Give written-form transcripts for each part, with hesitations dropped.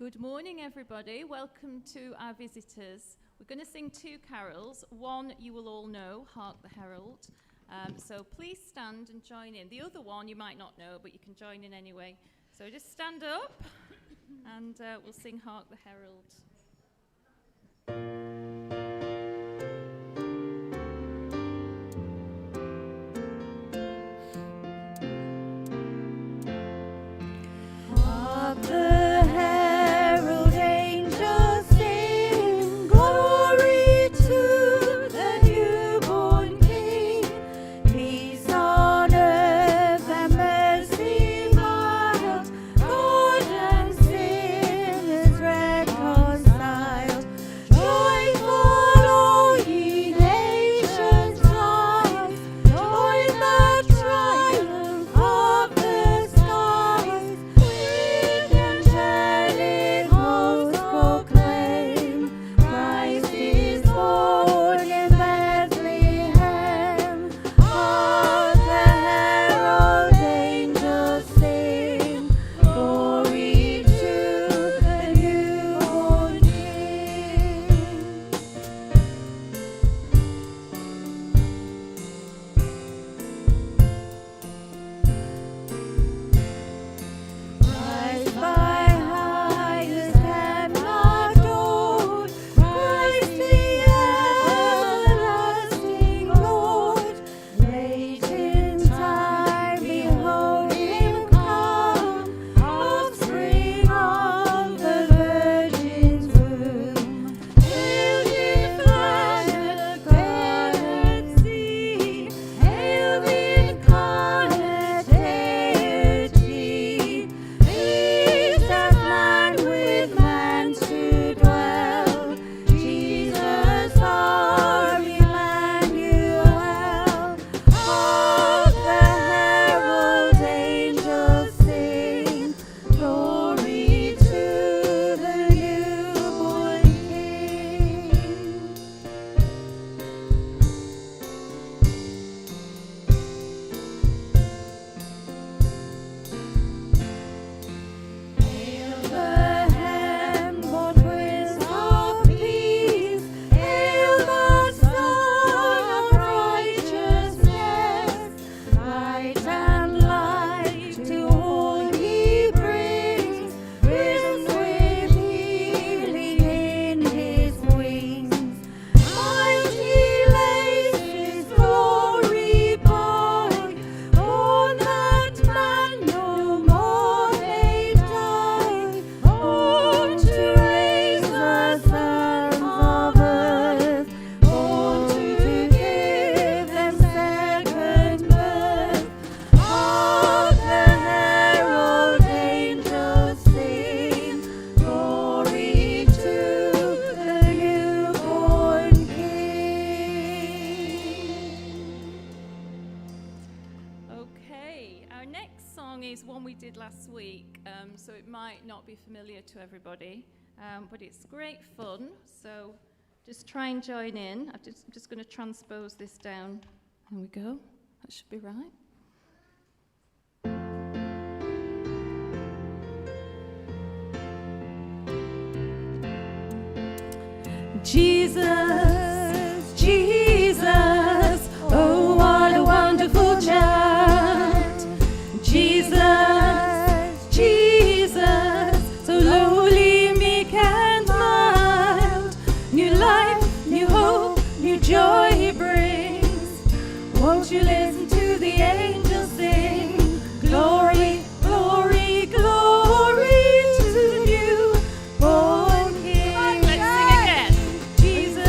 Good morning, everybody. Welcome to our visitors. We're going to sing two carols. One you will all know, Hark the Herald. So please stand and join in. The other one you might not know, but you can join in anyway. So just stand up and we'll sing Hark the Herald. So it might not be familiar to everybody, but it's great fun. So just try and join in. I'm just going to transpose this down. There we go. That should be right. Jesus, Jesus, oh, what a wonderful child. Jesus, Jesus, so lowly, meek and mild. New life, new hope, new joy he brings. Won't you listen to the angels sing? Glory, glory, glory to the newborn King. Let's sing again. Jesus,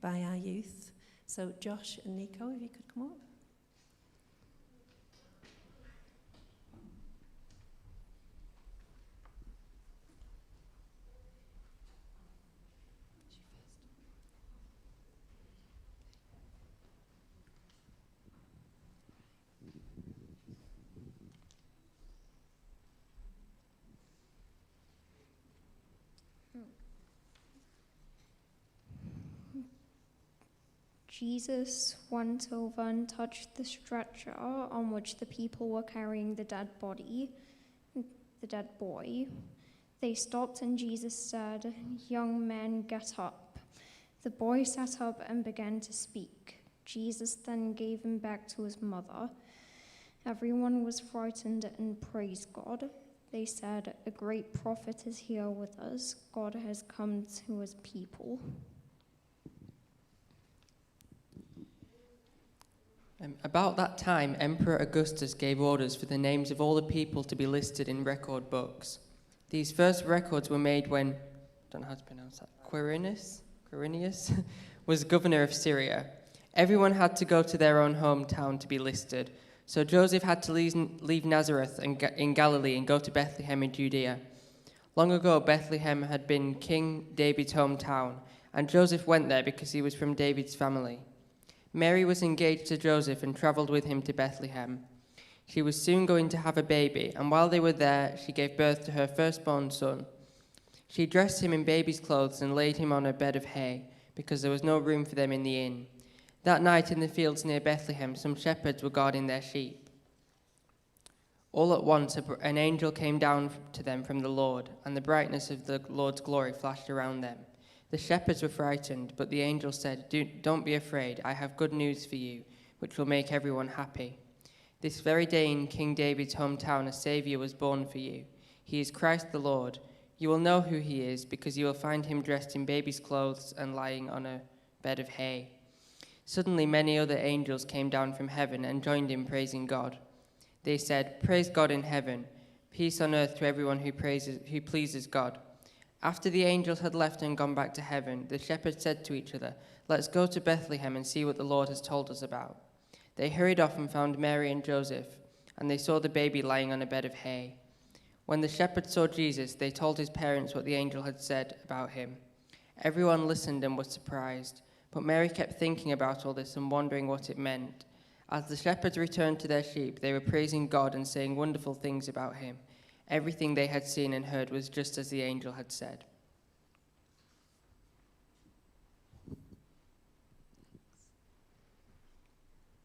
by our youth. So Josh and Nico, if you could come up. Jesus went over and touched the stretcher on which the people were carrying the dead boy. They stopped and Jesus said, "Young man, get up." The boy sat up and began to speak. Jesus then gave him back to his mother. Everyone was frightened and praised God. They said, "A great prophet is here with us. God has come to his people." About that time, Emperor Augustus gave orders for the names of all the people to be listed in record books. These first records were made when, I don't know how to pronounce that, Quirinius was governor of Syria. Everyone had to go to their own hometown to be listed. So Joseph had to leave Nazareth in Galilee and go to Bethlehem in Judea. Long ago, Bethlehem had been King David's hometown, and Joseph went there because he was from David's family. Mary was engaged to Joseph and traveled with him to Bethlehem. She was soon going to have a baby, and while they were there, she gave birth to her firstborn son. She dressed him in baby's clothes and laid him on a bed of hay, because there was no room for them in the inn. That night in the fields near Bethlehem, some shepherds were guarding their sheep. All at once, an angel came down to them from the Lord, and the brightness of the Lord's glory flashed around them. The shepherds were frightened, but the angel said, "Don't be afraid, I have good news for you, which will make everyone happy. This very day in King David's hometown, a Savior was born for you. He is Christ the Lord. You will know who he is, because you will find him dressed in baby's clothes and lying on a bed of hay." Suddenly many other angels came down from heaven and joined in praising God. They said, "Praise God in heaven, peace on earth to everyone who pleases God." After the angels had left and gone back to heaven, the shepherds said to each other, "Let's go to Bethlehem and see what the Lord has told us about." They hurried off and found Mary and Joseph, and they saw the baby lying on a bed of hay. When the shepherds saw Jesus, they told his parents what the angel had said about him. Everyone listened and was surprised, but Mary kept thinking about all this and wondering what it meant. As the shepherds returned to their sheep, they were praising God and saying wonderful things about him. Everything they had seen and heard was just as the angel had said.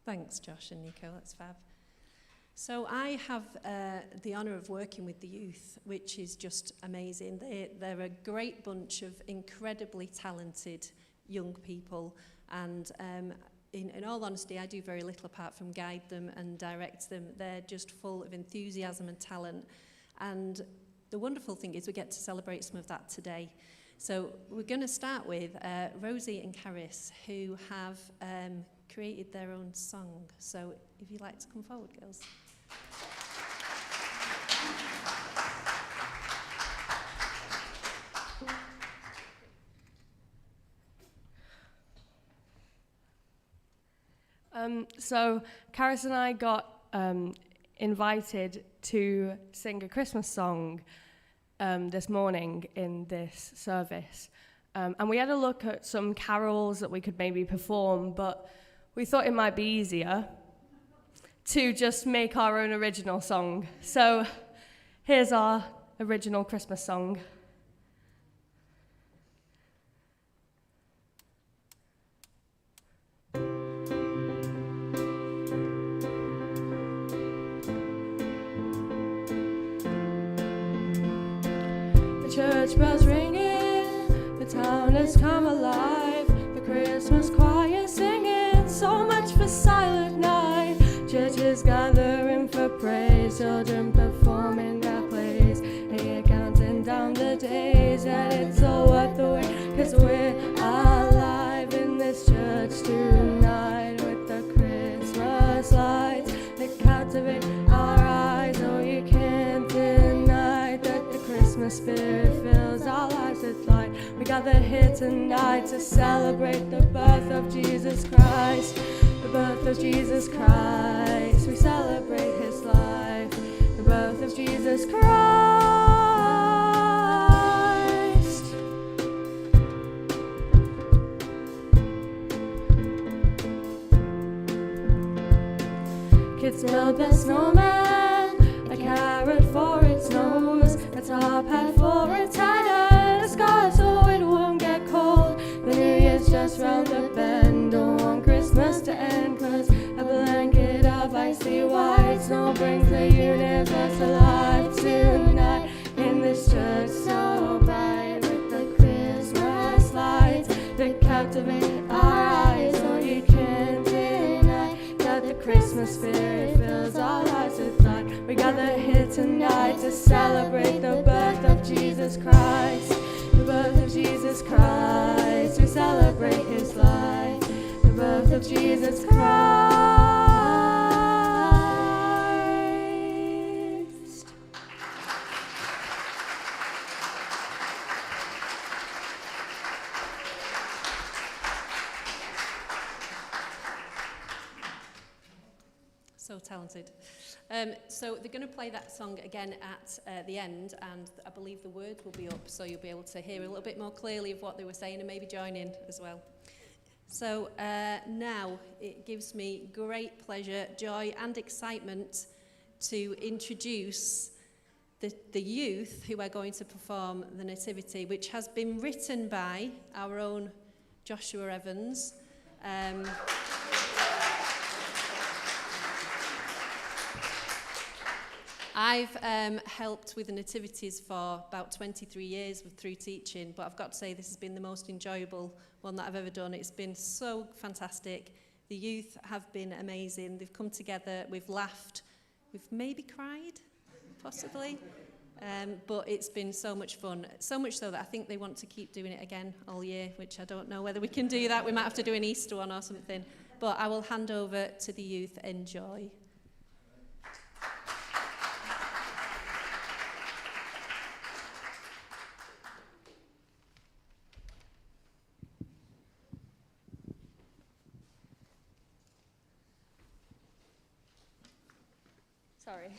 Thanks, Josh and Nico, that's fab. So I have the honour of working with the youth, which is just amazing. They're a great bunch of incredibly talented young people, and in all honesty, I do very little apart from guide them and direct them. They're just full of enthusiasm and talent. And the wonderful thing is we get to celebrate some of that today. So we're going to start with Rosie and Caris, who have created their own song. So if you'd like to come forward, girls. So Caris and I got invited to sing a Christmas song this morning in this service. And we had a look at some carols that we could maybe perform, but we thought it might be easier to just make our own original song. So here's our original Christmas song. Church bells ringing, the town has come alive, the Christmas choir singing, so much for Silent Night. Churches gathering for praise, children performing their plays, and you're counting down the days, and it's all worth the wait, 'cause we're alive in this church tonight, with the Christmas lights that captivate our eyes. Oh, you can't deny that the Christmas spirit fills our lives with light. We gather here tonight to celebrate the birth of Jesus Christ. The birth of Jesus Christ. We celebrate his life. The birth of Jesus Christ. Kids build their snowman, a carrot for its nose, a top hat for its head, and a scarf so it won't get cold. The New Year's just round the bend, don't want Christmas to end, 'cause a blanket of icy white snow brings the universe alive tonight in this church so bright with the Christmas lights that captivate our eyes. No, you can't deny that the Christmas spirit fills our lives with light. We gather here tonight to celebrate the birth of Jesus Christ. The birth of Jesus Christ. We celebrate his life. The birth of Jesus Christ. So talented. So they're going to play that song again at the end, and I believe the words will be up, so you'll be able to hear a little bit more clearly of what they were saying and maybe join in as well. So now it gives me great pleasure, joy and excitement to introduce the youth who are going to perform the Nativity, which has been written by our own Joshua Evans. I've helped with the Nativities for about 23 years through teaching, but I've got to say this has been the most enjoyable one that I've ever done. It's been so fantastic. The youth have been amazing. They've come together, we've laughed, we've maybe cried, possibly, but it's been so much fun. So much so that I think they want to keep doing it again all year, which I don't know whether we can do that. We might have to do an Easter one or something. But I will hand over to the youth. Enjoy. Sorry.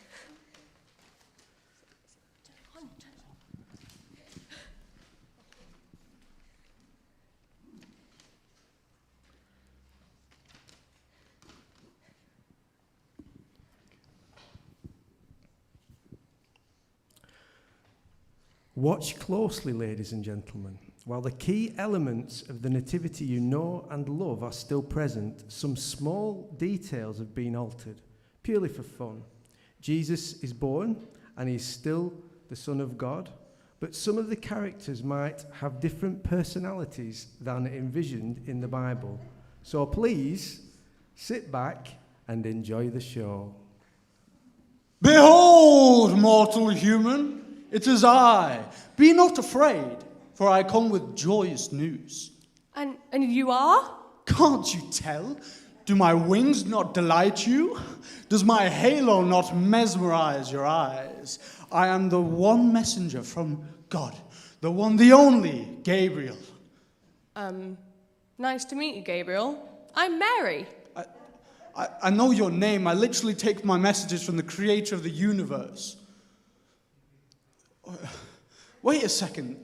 Watch closely, ladies and gentlemen. While the key elements of the Nativity you know and love are still present, some small details have been altered, purely for fun. Jesus is born, and he is still the Son of God, but some of the characters might have different personalities than envisioned in the Bible. So please, sit back and enjoy the show. Behold, mortal human, it is I. Be not afraid, for I come with joyous news. And you are? Can't you tell? Do my wings not delight you? Does my halo not mesmerize your eyes? I am the one messenger from God, the one, the only, Gabriel. Nice to meet you, Gabriel. I'm Mary. I know your name. I literally take my messages from the creator of the universe. Wait a second.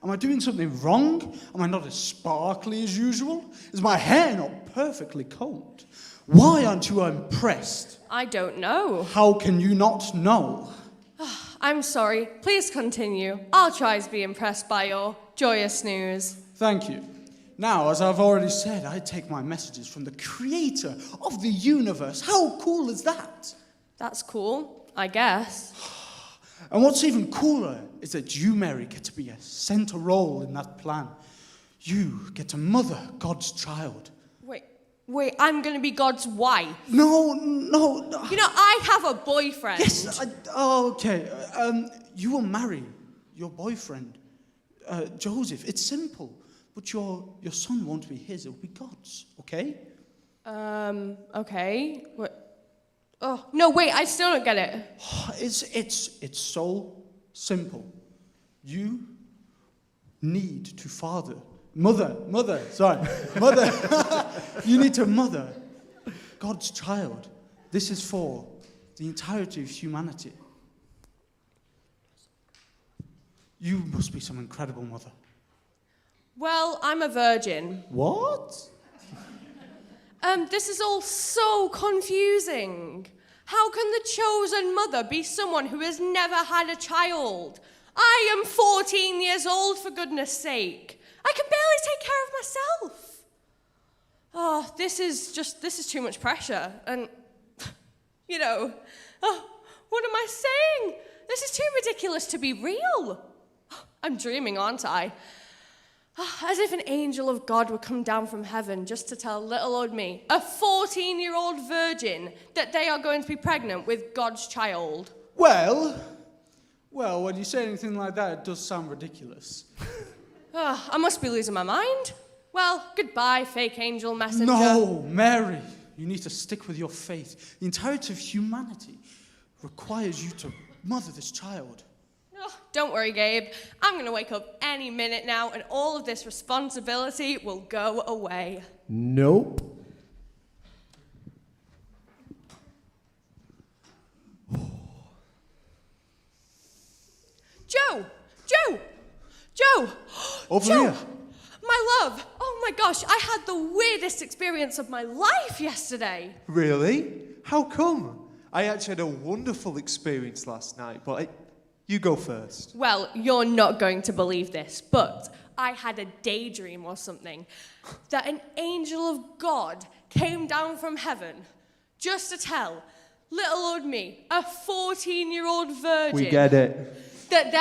Am I doing something wrong? Am I not as sparkly as usual? Is my hair not perfectly combed? Why aren't you impressed? I don't know. How can you not know? I'm sorry. Please continue. I'll try to be impressed by your joyous news. Thank you. Now, as I've already said, I take my messages from the creator of the universe. How cool is that? That's cool, I guess. And what's even cooler is that you, Mary, get to be a center role in that plan. You get to mother God's child. Wait, I'm going to be God's wife. No. You know, I have a boyfriend. Yes, okay. You will marry your boyfriend, Joseph. It's simple. But your son won't be his, it'll be God's, okay? Okay. What? Oh, no, wait, I still don't get it. It's so simple. You need to father. Mother. You need to mother God's child. This is for the entirety of humanity. You must be some incredible mother. Well, I'm a virgin. What? This is all so confusing. How can the chosen mother be someone who has never had a child? I am 14 years old, for goodness sake. I can barely take care of myself. Oh, this is too much pressure. And, what am I saying? This is too ridiculous to be real. I'm dreaming, aren't I? As if an angel of God would come down from heaven just to tell little old me, a 14-year-old virgin, that they are going to be pregnant with God's child. Well, when you say anything like that, it does sound ridiculous. I must be losing my mind. Well, goodbye, fake angel messenger. No, Mary, you need to stick with your faith. The entirety of humanity requires you to mother this child. Oh, don't worry, Gabe. I'm going to wake up any minute now, and all of this responsibility will go away. Nope. Joe! Over Joe! here. My love! Oh my gosh, I had the weirdest experience of my life yesterday. Really? How come? I actually had a wonderful experience last night, but you go first. Well, you're not going to believe this, but I had a daydream or something that an angel of God came down from heaven just to tell little old me, a 14-year-old virgin. We get it. That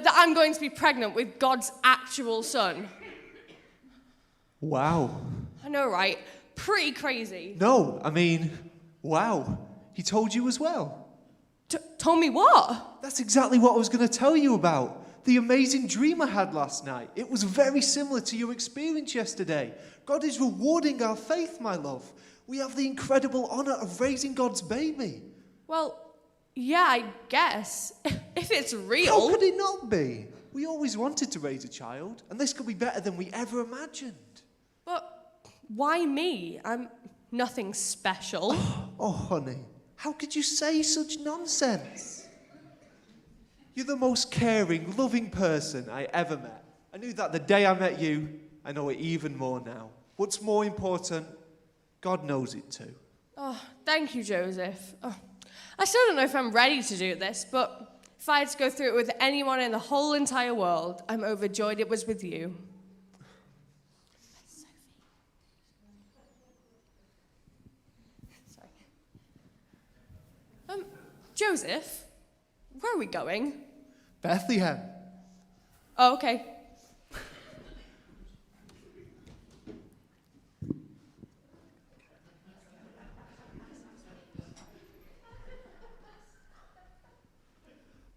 I'm going to be pregnant with God's actual son. Wow. I know, right? Pretty crazy. No, I mean, wow. He told you as well. Told me what? That's exactly what I was going to tell you about. The amazing dream I had last night. It was very similar to your experience yesterday. God is rewarding our faith, my love. We have the incredible honor of raising God's baby. Well, yeah, I guess. If it's real. How could it not be? We always wanted to raise a child, and this could be better than we ever imagined. But why me? I'm nothing special. Oh, honey, how could you say such nonsense? You're the most caring, loving person I ever met. I knew that the day I met you. I know it even more now. What's more important, God knows it too. Oh, thank you, Joseph. Oh, I still don't know if I'm ready to do this, but if I had to go through it with anyone in the whole entire world, I'm overjoyed it was with you. Sorry. Joseph, where are we going? Bethlehem. Oh, okay.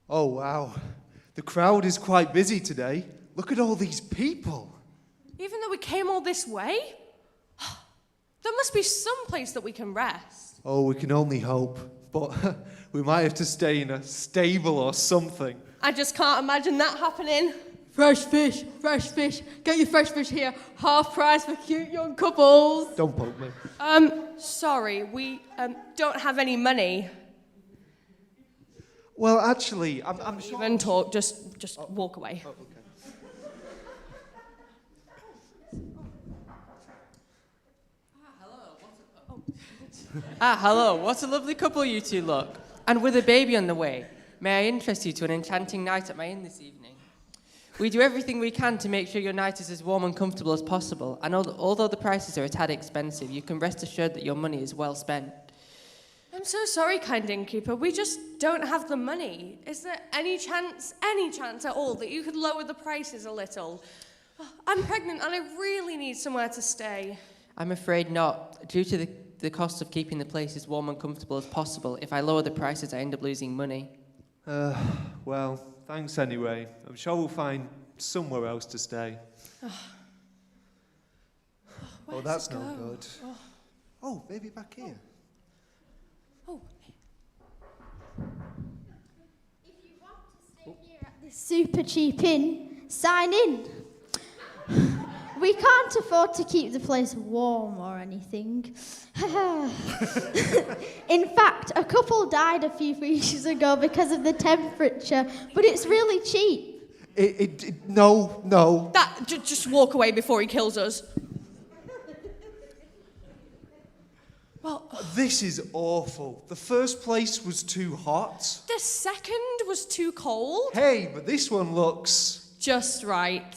Oh, wow. The crowd is quite busy today. Look at all these people. Even though we came all this way? There must be some place that we can rest. Oh, we can only hope. But we might have to stay in a stable or something. I just can't imagine that happening. Fresh fish. Get your fresh fish here. Half price for cute young couples. Don't poke me. Sorry, we don't have any money. Well, actually, I'm sure... Even talk, just walk away. Oh, okay. Hello. What a lovely couple you two look. And with a baby on the way, may I interest you to an enchanting night at my inn this evening? We do everything we can to make sure your night is as warm and comfortable as possible, and although the prices are a tad expensive, you can rest assured that your money is well spent. I'm so sorry, kind innkeeper. We just don't have the money. Is there any chance at all that you could lower the prices a little? I'm pregnant and I really need somewhere to stay. I'm afraid not. Due to the cost of keeping the place as warm and comfortable as possible, if I lower the prices, I end up losing money. Well, thanks anyway. I'm sure we'll find somewhere else to stay. Oh, that's no good. Oh, maybe back here. Oh. If you want to stay here at Super cheap in. Sign in. We can't afford to keep the place warm or anything. In fact, a couple died a few weeks ago because of the temperature, but it's really cheap. No. Just walk away before he kills us. Well, This is awful. The first place was too hot. the second was too cold. Hey, but this one looks... Just right.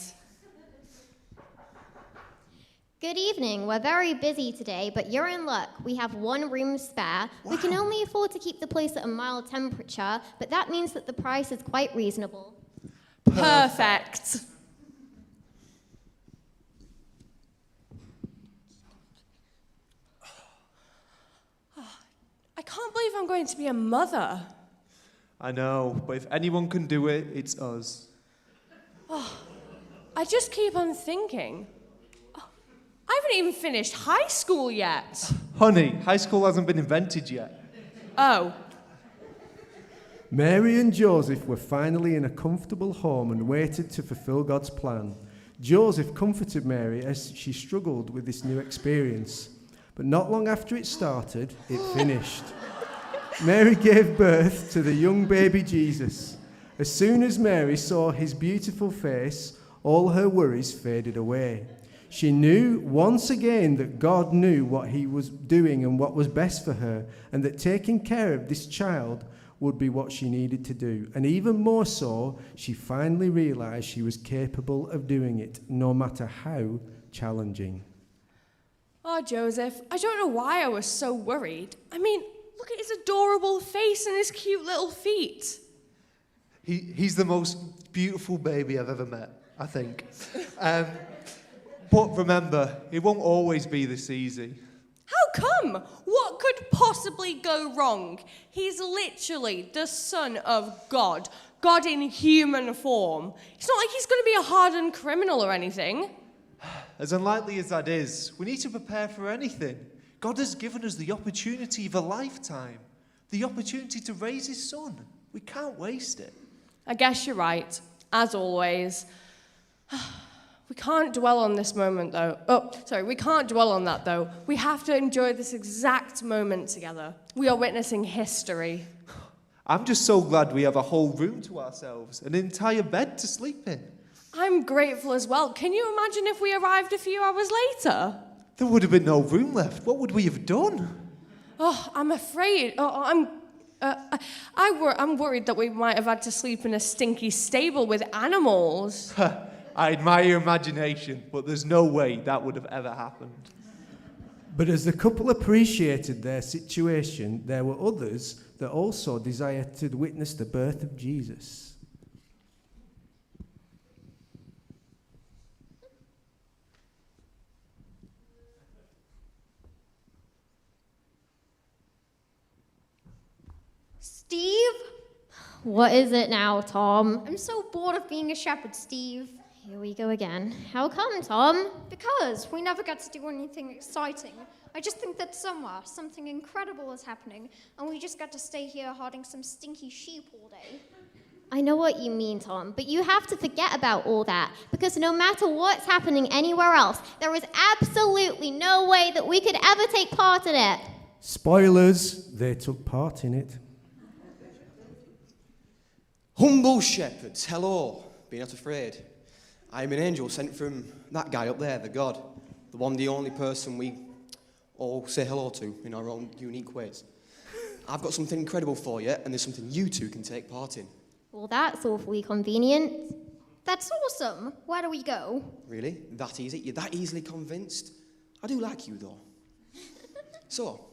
Good evening. We're very busy today, but you're in luck. We have one room spare. We can only afford to keep the place at a mild temperature, but that means that the price is quite reasonable. Perfect. I can't believe I'm going to be a mother. I know, but if anyone can do it, it's us. I just keep on thinking. I haven't even finished high school yet. Honey, high school hasn't been invented yet. Oh. Mary and Joseph were finally in a comfortable home and waited to fulfill God's plan. Joseph comforted Mary as she struggled with this new experience. But not long after it started, it finished. Mary gave birth to the young baby Jesus. As soon as Mary saw his beautiful face, all her worries faded away. She knew once again that God knew what he was doing and what was best for her, and that taking care of this child would be what she needed to do. And even more so, she finally realized she was capable of doing it, no matter how challenging. Oh, Joseph, I don't know why I was so worried. I mean, look at his adorable face and his cute little feet. He's the most beautiful baby I've ever met, I think. But remember, it won't always be this easy. How come? What could possibly go wrong? He's literally the Son of God, God in human form. It's not like he's going to be a hardened criminal or anything. As unlikely as that is, we need to prepare for anything. God has given us the opportunity of a lifetime, the opportunity to raise his son. We can't waste it. I guess you're right, as always. We can't dwell on this moment, though. We can't dwell on that, though. We have to enjoy this exact moment together. We are witnessing history. I'm just so glad we have a whole room to ourselves, an entire bed to sleep in. I'm grateful as well. Can you imagine if we arrived a few hours later? There would have been no room left. What would we have done? Oh, I'm afraid. I'm worried that we might have had to sleep in a stinky stable with animals. I admire your imagination, but there's no way that would have ever happened. But as the couple appreciated their situation, there were others that also desired to witness the birth of Jesus. Steve? What is it now, Tom? I'm so bored of being a shepherd, Steve. Here we go again. How come, Tom? Because we never get to do anything exciting. I just think that somewhere something incredible is happening, and we just get to stay here herding some stinky sheep all day. I know what you mean, Tom, but you have to forget about all that, because no matter what's happening anywhere else, there is absolutely no way that we could ever take part in it. Spoilers, they took part in it. Humble shepherds, hello. Be not afraid. I am an angel sent from that guy up there, the God, the only person we all say hello to in our own unique ways. I've got something incredible for you, and there's something you two can take part in. Well, that's awfully convenient. That's awesome. Where do we go? Really? That easy? You're that easily convinced? I do like you, though. So.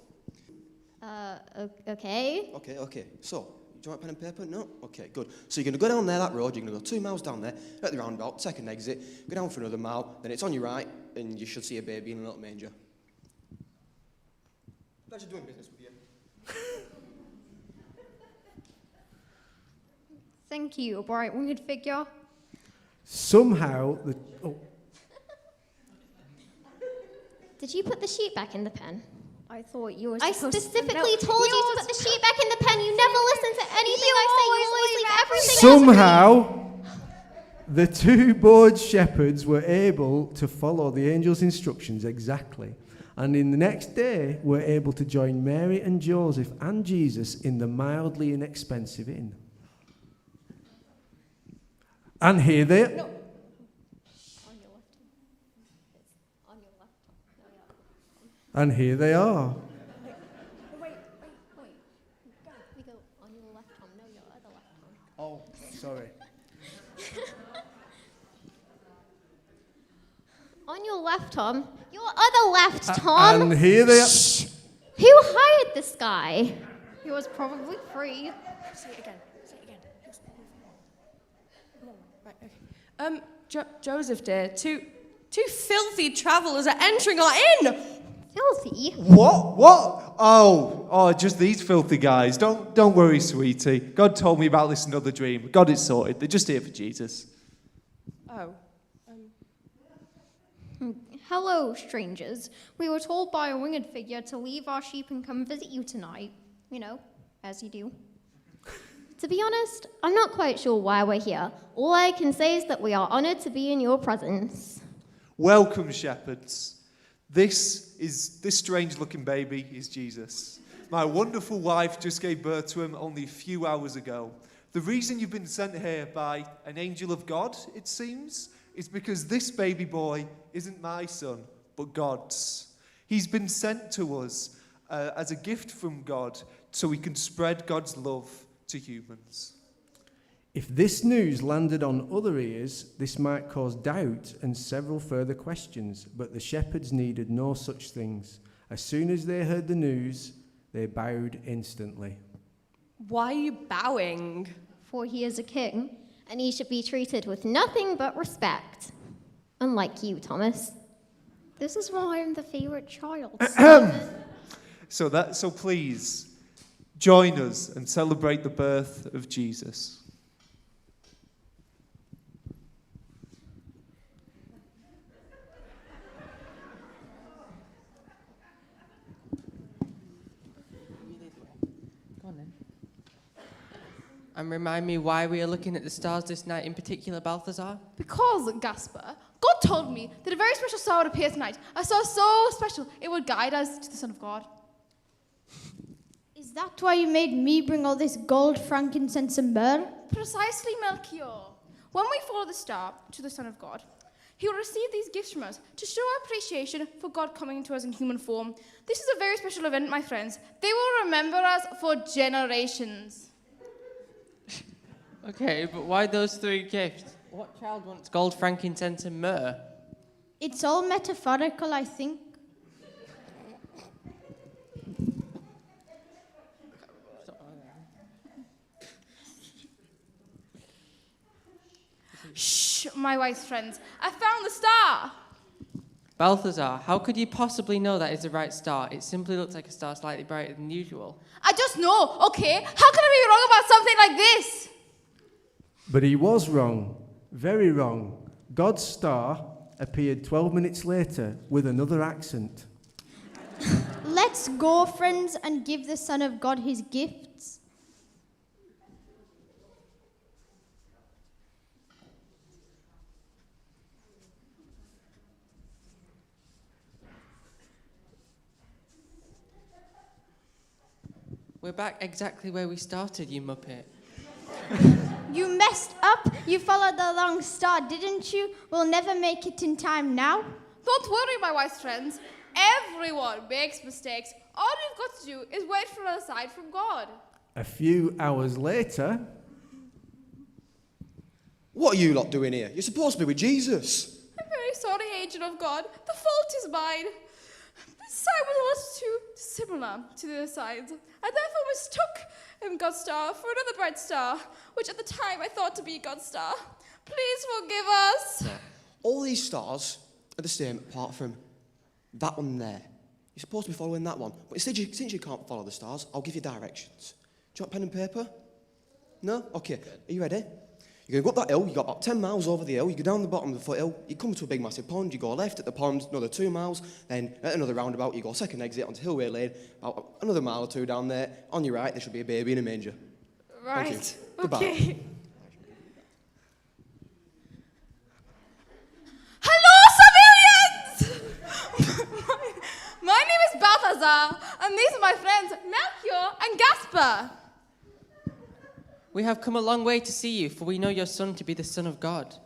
Okay. Okay. So, do you want pen and paper? No? Okay, good. So you're going to go down there, that road, you're going to go 2 miles down there, at the roundabout, second exit, go down for another mile, then it's on your right, and you should see a baby in a little manger. Pleasure doing business with you. Thank you, a bright-winged figure. Somehow, Did you put the sheet back in the pen? I thought you were I supposed specifically to... told you to put the sheet back in the pen. You never listen to anything I say. You always leave everything somehow, The two bored shepherds were able to follow the angel's instructions exactly, and in the next day were able to join Mary and Joseph and Jesus in the mildly inexpensive inn. And here they... No. And here they are. Wait. We go on your left arm, no, your other left arm. Oh, sorry. On your left, Tom. Your other left, Tom. And here they are. Who hired this guy? He was probably free. Say it again. Right, okay. Joseph, dear, two filthy travellers are entering our inn. Filthy? What? Oh, just these filthy guys. Don't worry, sweetie. God told me about this another dream. God, it's sorted. They're just here for Jesus. Oh. Hello, strangers. We were told by a winged figure to leave our sheep and come visit you tonight. You know, as you do. To be honest, I'm not quite sure why we're here. All I can say is that we are honored to be in your presence. Welcome, shepherds. This strange-looking baby is Jesus. My wonderful wife just gave birth to him only a few hours ago. The reason you've been sent here by an angel of God, it seems, is because this baby boy isn't my son, but God's. He's been sent to us as a gift from God so we can spread God's love to humans. If this news landed on other ears, this might cause doubt and several further questions, but the shepherds needed no such things. As soon as they heard the news, they bowed instantly. Why are you bowing? For he is a king. And he should be treated with nothing but respect. Unlike you, Thomas. This is why I'm the favorite child. So please, join us and celebrate the birth of Jesus. And remind me why we are looking at the stars this night in particular, Balthazar? Because, Gaspar, God told me that a very special star would appear tonight. A star so special, it would guide us to the Son of God. Is that why you made me bring all this gold, frankincense, and myrrh? Precisely, Melchior. When we follow the star to the Son of God, he will receive these gifts from us to show our appreciation for God coming to us in human form. This is a very special event, my friends. They will remember us for generations. Okay, but why those three gifts? What child wants gold, frankincense, and myrrh? It's all metaphorical, I think. Shh, my wise friends. I found the star. Balthazar, how could you possibly know that is the right star? It simply looks like a star slightly brighter than usual. I just know, okay? How can I be wrong about something like this? But he was wrong, very wrong. God's star appeared 12 minutes later with another accent. Let's go, friends, and give the Son of God his gifts. We're back exactly where we started, you muppet. You messed up. You followed the wrong star, didn't you? We'll never make it in time now. Don't worry, my wise friends. Everyone makes mistakes. All we've got to do is wait for a sign from God. A few hours later... What are you lot doing here? You're supposed to be with Jesus. I'm very sorry, angel of God. The fault is mine. This sign was a little too similar to the other signs. I therefore mistook God's star for another bright star, which at the time I thought to be God's star. Please forgive us. All these stars are the same apart from that one there. You're supposed to be following that one. But since you can't follow the stars, I'll give you directions. Do you want pen and paper? No? Okay. Are you ready? You're going to go up that hill. You got about 10 miles over the hill. You go down the bottom of the foothill. You come to a big massive pond. You go left at the pond, another 2 miles. Then at another roundabout, you go second exit onto Hillway Lane. About another mile or two down there. On your right, there should be a baby in a manger. Right. Thank you. Goodbye. Okay. My name is Balthazar, and these are my friends Melchior and Gaspar. We have come a long way to see you, for we know your son to be the Son of God.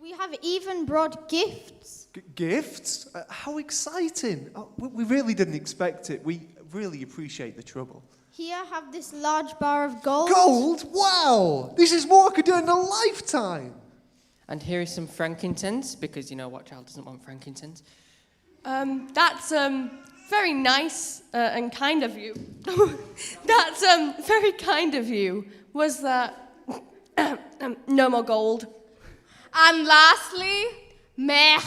We have even brought gifts. Gifts? How exciting. Oh, we really didn't expect it. We really appreciate the trouble. Here, have this large bar of gold. Gold? Wow! This is more I could do in a lifetime. And here is some frankincense, because you know what child doesn't want frankincense. That's very nice and kind of you. That's very kind of you. Was that no more gold? And lastly, meh.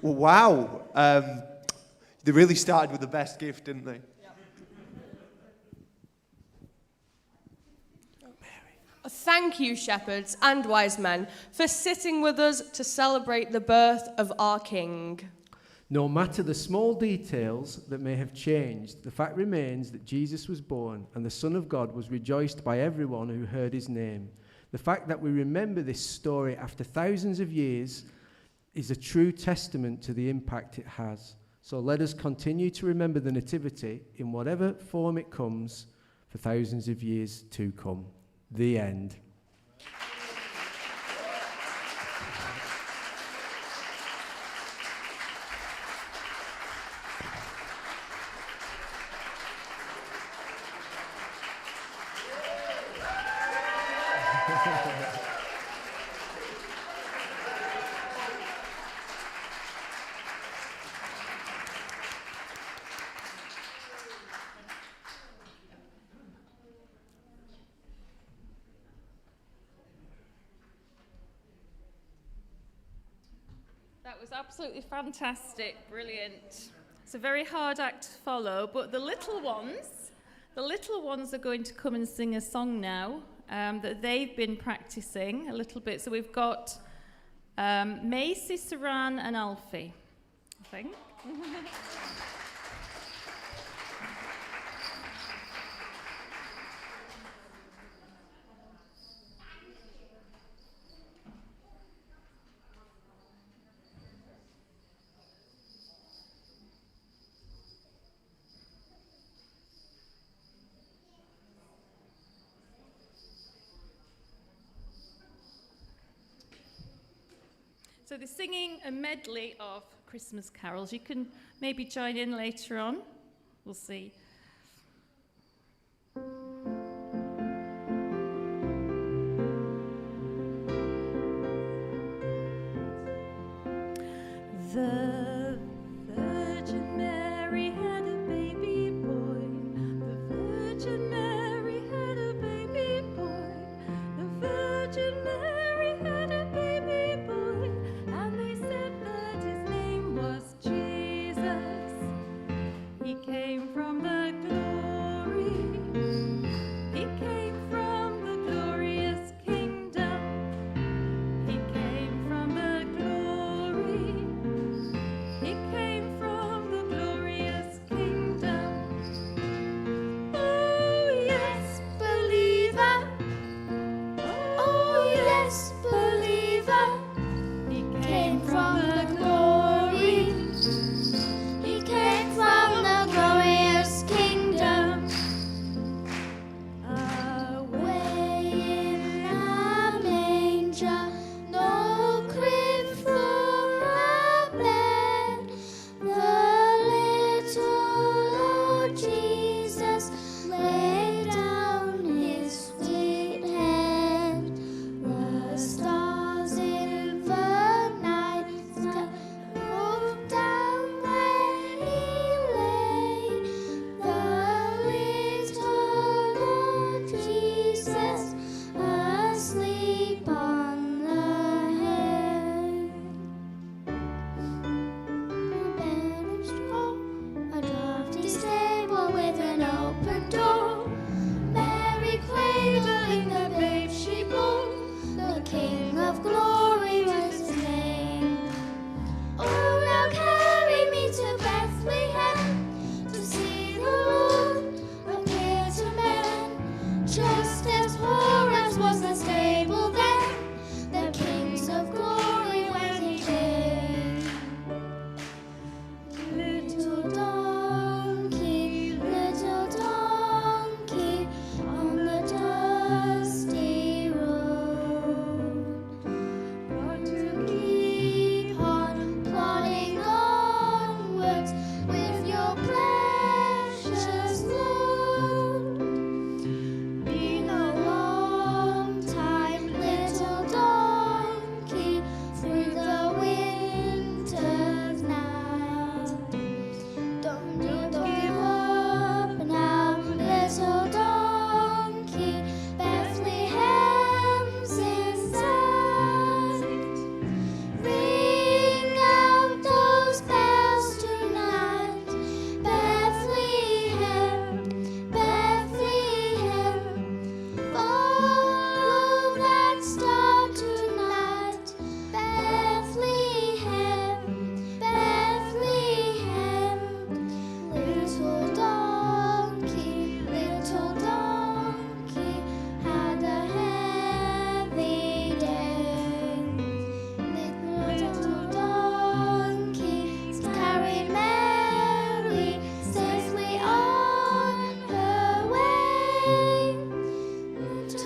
Wow. They really started with the best gift, didn't they? Thank you, shepherds and wise men, for sitting with us to celebrate the birth of our King. No matter the small details that may have changed, the fact remains that Jesus was born and the Son of God was rejoiced by everyone who heard his name. The fact that we remember this story after thousands of years is a true testament to the impact it has. So let us continue to remember the Nativity in whatever form it comes for thousands of years to come. The end. That was absolutely fantastic, brilliant. It's a very hard act to follow, but the little ones are going to come and sing a song now that they've been practicing a little bit. So we've got Macy, Saran and Alfie, I think. So they're singing a medley of Christmas carols. You can maybe join in later on. We'll see. The Virgin Mary had a baby boy. The Virgin Mary had a baby boy. The Virgin Mary had a baby boy. And they said that his name was Jesus. He came from the glory. He came from the glorious kingdom. He came from the glory. He came from the glorious kingdom. Oh yes, believer. Oh yes, believer. He came from the glory. He came from the glorious kingdom. Away in a manger, no crib for a bed. The little Lord Jesus laid down his sweet head. The stars in the night sky looked down where he lay. The little Lord Jesus asleep on the hay. A bed of straw, a draughty stable with an open door. Mary cradling the babe she bore. The King of Glory was his name. Oh, now carry me to Bethlehem to see the Lord appear to men. Just as poor as was the stable then, the Kings of Glory when he came.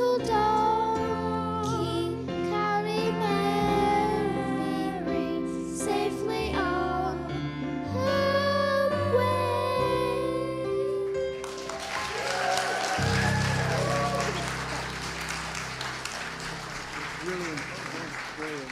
little donkey carried Mary safely on her way. Brilliant. Brilliant.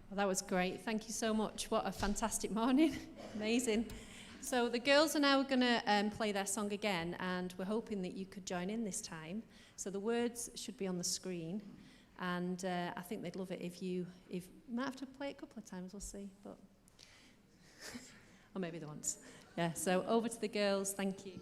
Well, that was great. Thank you so much. What a fantastic morning. Amazing. So the girls are now going to play their song again, and we're hoping that you could join in this time. So the words should be on the screen, and I think they'd love it if you might have to play it a couple of times, we'll see, but or maybe the once. Yeah, so over to the girls. Thank you.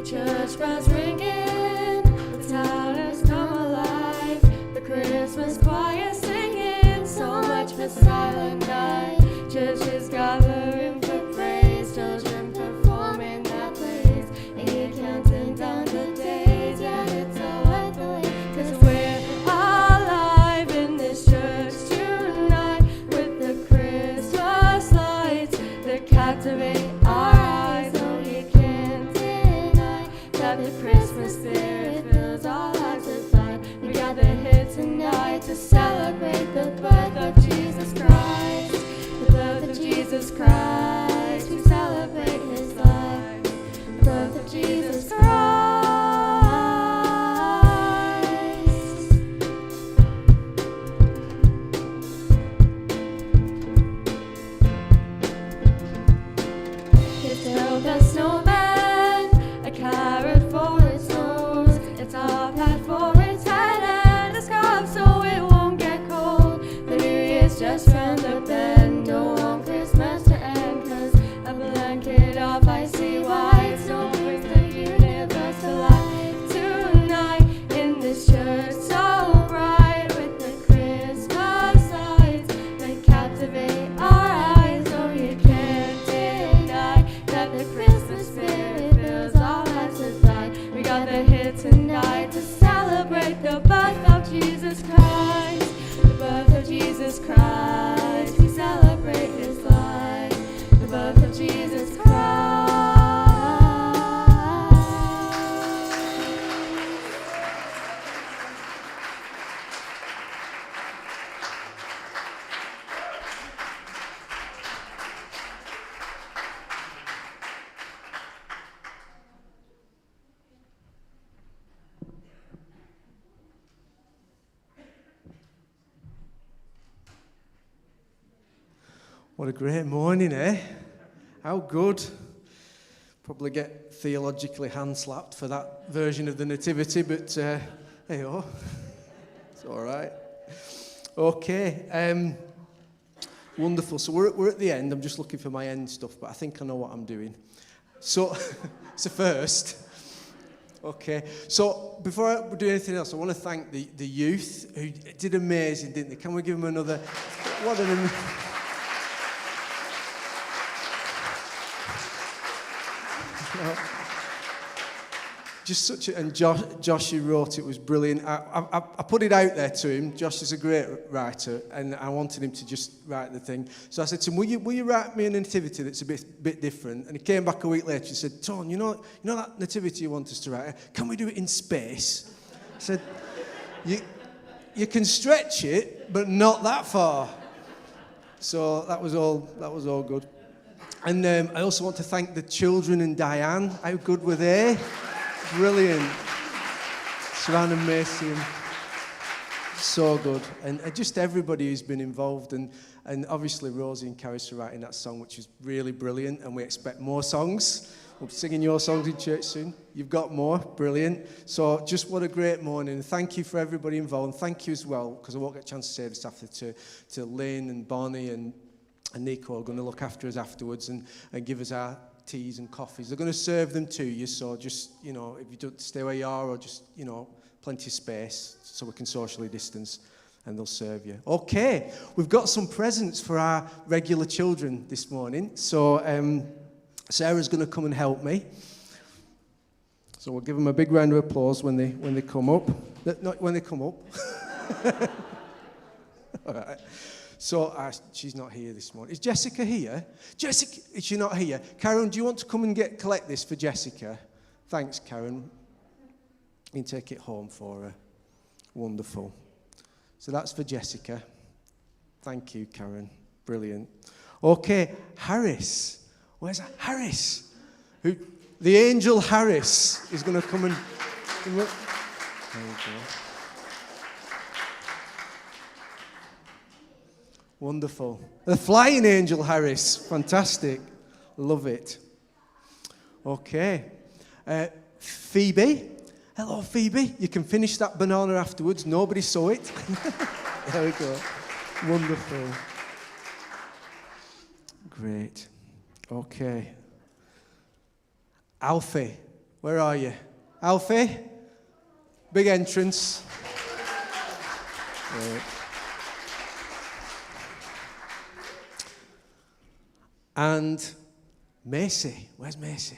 Church bells ringing, the town has come alive. The Christmas choir singing, so much for silent night. Churches gathering for praise, children performing their plays. And you're counting down the days, yeah, it's all worth the wait. 'Cause we're alive in this church tonight with the Christmas lights that captivate our eyes. Oh, you can't deny that the Christmas spirit fills our hearts with light. We gather here tonight to celebrate the birth of Jesus Christ. The birth of Jesus Christ. We celebrate his life. The birth of Jesus Christ. It's held a snowman, a carrot for its nose, a top hat for its head, and a scarf so it won't get cold. The New Year's just round the bend. Don't want Christmas to end, 'cause a blanket of icy white snow brings the universe to life. Tonight in this church so bright with the Christmas lights that captivate our eyes. Oh, you can't deny that the Christmas spirit fills our hearts with light. We gather here tonight to celebrate the birth of Jesus Christ. The birth of Jesus Christ. We celebrate his life. The birth of Jesus Christ. What a great morning, eh? How good. Probably get theologically hand-slapped for that version of the Nativity, but hey-oh, it's all right. Okay, wonderful. So we're at the end. I'm just looking for my end stuff, but I think I know what I'm doing. So, so first, okay. So before we do anything else, I want to thank the youth who did amazing, didn't they? Can we give them another? What an just such a, and Josh who wrote it was brilliant. I put it out there to him. Josh is a great writer, and I wanted him to just write the thing. So I said to him, will you write me a nativity that's a bit different? And he came back a week later and said, Ton, you know that nativity you want us to write? Can we do it in space? I said, you can stretch it, but not that far. So that was all good. And I also want to thank the children and Diane. How good were they? Brilliant. Savannah, Macy, and So good. And just everybody who's been involved, and obviously Rosie and Carrie for writing that song, which is really brilliant, and we expect more songs. We'll be singing your songs in church soon. You've got more. Brilliant. So just what a great morning. Thank you for everybody involved. And thank you as well, because I won't get a chance to say this after, to Lynn and Bonnie and Nico are going to look after us afterwards and give us our teas and coffees. They're going to serve them to you, so just, if you don't stay where you are, or just, plenty of space so we can socially distance, and they'll serve you. Okay, we've got some presents for our regular children this morning. So Sarah's going to come and help me. So we'll give them a big round of applause when they come up. Not when they come up. All right. So she's not here this morning. Is Jessica here? Jessica, is she not here? Karen, do you want to come and collect this for Jessica? Thanks, Karen. You can take it home for her. Wonderful. So that's for Jessica. Thank you, Karen. Brilliant. Okay, Harris. Where's Harris? The angel Harris is going to come and... There you go. Wonderful. The flying angel Harris. Fantastic. Love it. Okay. Phoebe. Hello, Phoebe. You can finish that banana afterwards. Nobody saw it. There we go. Wonderful. Great. Okay. Alfie, where are you? Alfie? Big entrance. Right. And Macy. Where's Macy?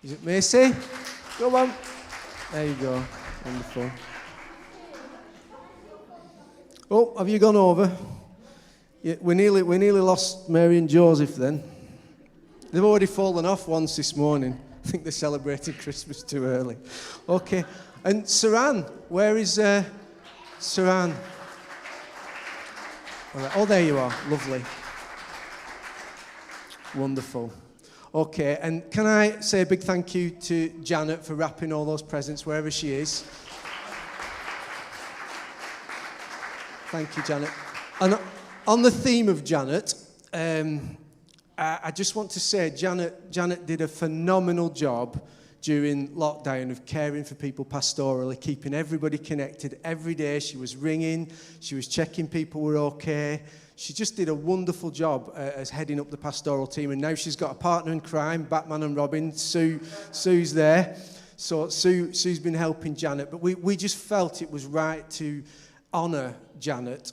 Is it Macy? Go on. There you go. Wonderful. Oh, have you gone over? Yeah, we nearly lost Mary and Joseph then. They've already fallen off once this morning. I think they celebrated Christmas too early. Okay. And Saran, where is Saran? All right. Oh, there you are. Lovely. Wonderful. Okay, and can I say a big thank you to Janet for wrapping all those presents wherever she is. Thank you, Janet. And on the theme of Janet, I just want to say Janet did a phenomenal job during lockdown of caring for people pastorally, keeping everybody connected every day. She was ringing, she was checking people were okay. She just did a wonderful job as heading up the pastoral team, and now she's got a partner in crime, Batman and Robin. Sue's there. So Sue's been helping Janet, but we just felt it was right to honour Janet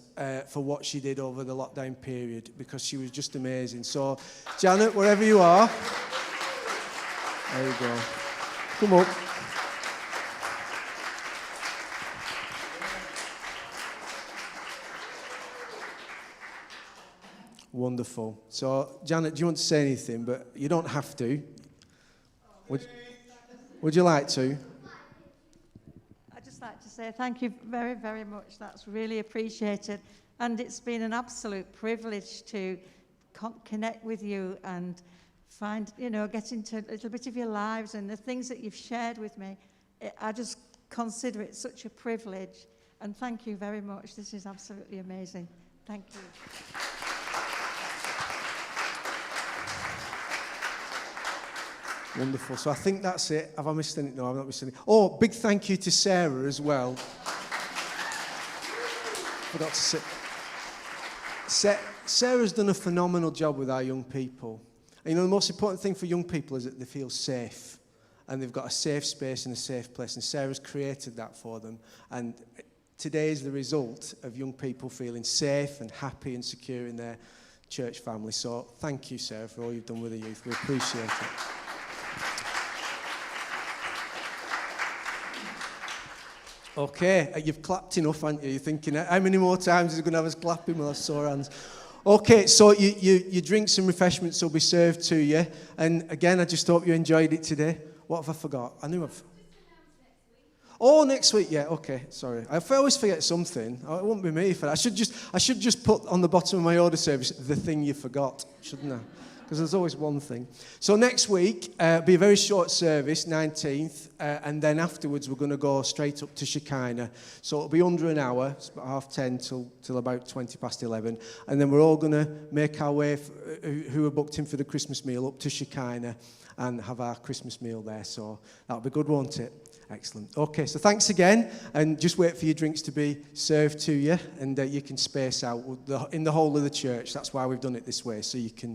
for what she did over the lockdown period, because she was just amazing. So, Janet, wherever you are, there you go. Come up. Wonderful. So, Janet, do you want to say anything? But you don't have to. Would you like to? I'd just like to say thank you very, very much. That's really appreciated. And it's been an absolute privilege to connect with you and find, get into a little bit of your lives and the things that you've shared with me. I just consider it such a privilege. And thank you very much. This is absolutely amazing. Thank you. Wonderful. So I think that's it. Have I missed anything? No, I've not missed anything. Oh, big thank you to Sarah as well. Forgot to say. Sarah's done a phenomenal job with our young people. And the most important thing for young people is that they feel safe. And they've got a safe space and a safe place. And Sarah's created that for them. And today is the result of young people feeling safe and happy and secure in their church family. So thank you, Sarah, for all you've done with the youth. We appreciate it. Okay, you've clapped enough, haven't you? You're thinking, how many more times is he going to have us clapping? Well, I sore hands. Okay, so your drinks and refreshments will be served to you. And again, I just hope you enjoyed it today. What have I forgot? I knew I've... Oh, next week, yeah, okay, sorry. I always forget something. It won't be me for that. I should just put on the bottom of my order service, the thing you forgot, shouldn't I? because there's always one thing. So next week, be a very short service, 19th, and then afterwards we're going to go straight up to Shekinah. So it'll be under an hour, it's about 10:30 till about 11:20, and then we're all going to make our way, who are booked in for the Christmas meal, up to Shekinah and have our Christmas meal there. So that'll be good, won't it? Excellent. Okay, so thanks again, and just wait for your drinks to be served to you, and you can space out in the whole of the church. That's why we've done it this way, so you can